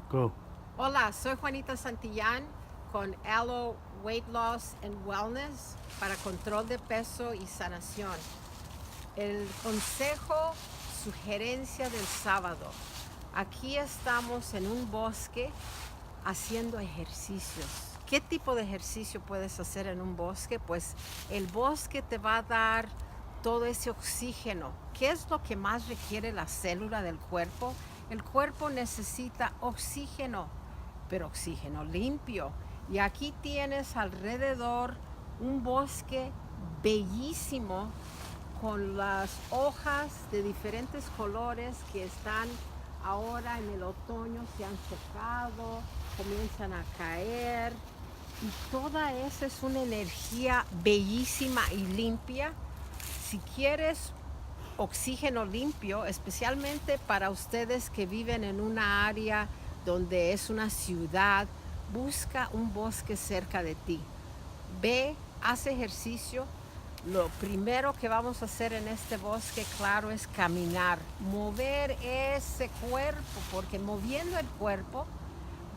Go. Hola, soy Juanita Santillan con Alo Weight Loss and Wellness para control de peso y sanación. El consejo, sugerencia del sábado. Aquí estamos en un bosque haciendo ejercicios. ¿Qué tipo de ejercicio puedes hacer en un bosque? Pues el bosque te va a dar todo ese oxígeno. ¿Qué es lo que más requiere la célula del cuerpo? El cuerpo necesita oxígeno, pero oxígeno limpio. Y aquí tienes alrededor un bosque bellísimo con las hojas de diferentes colores que están ahora en el otoño, se han secado, comienzan a caer. Y toda esa es una energía bellísima y limpia. Si quieres oxígeno limpio, especialmente para ustedes que viven en una área donde es una ciudad, busca un bosque cerca de ti. Ve, haz ejercicio. Lo primero que vamos a hacer en este bosque, claro, es caminar, mover ese cuerpo, porque moviendo el cuerpo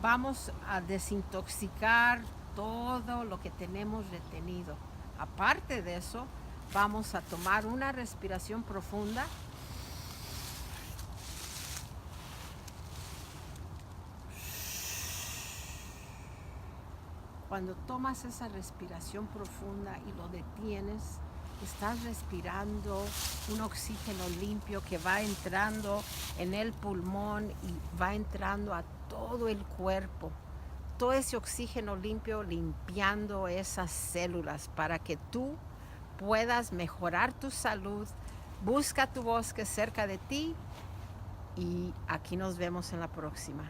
vamos a desintoxicar todo lo que tenemos retenido. Aparte de eso, vamos a tomar una respiración profunda. Cuando tomas esa respiración profunda y lo detienes, estás respirando un oxígeno limpio que va entrando en el pulmón y va entrando a todo el cuerpo. Todo ese oxígeno limpio limpiando esas células para que tú puedas mejorar tu salud. Busca tu bosque cerca de ti y aquí nos vemos en la próxima.